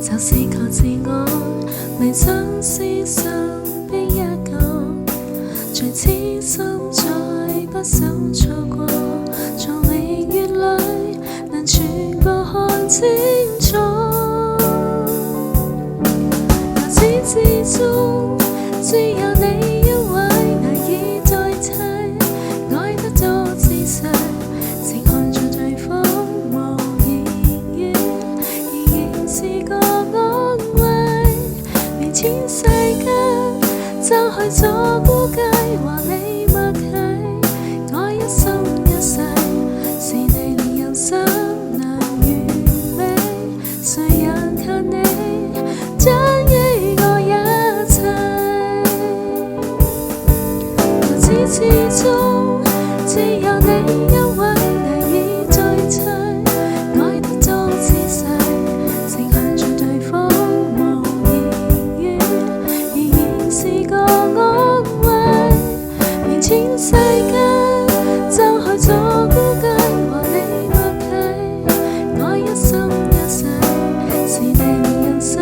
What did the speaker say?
就是靠自我，迷上世上的一個，最痴心再不想錯過，從明月裏能全部看清楚。由始至終只有你一位難以代替，愛得多仔細，只看着對方無言語，仍然是個安慰。連千世間爭去咗估計，和你默契，我一生一世是你令人生能完美，誰人靠你將依我一切。由始至終只有你一位難以代替，愛得多仔細，只看着對方無言語，仍然是個安慰。連千世間爭去咗估計，和你默契，我一生一世是你令人生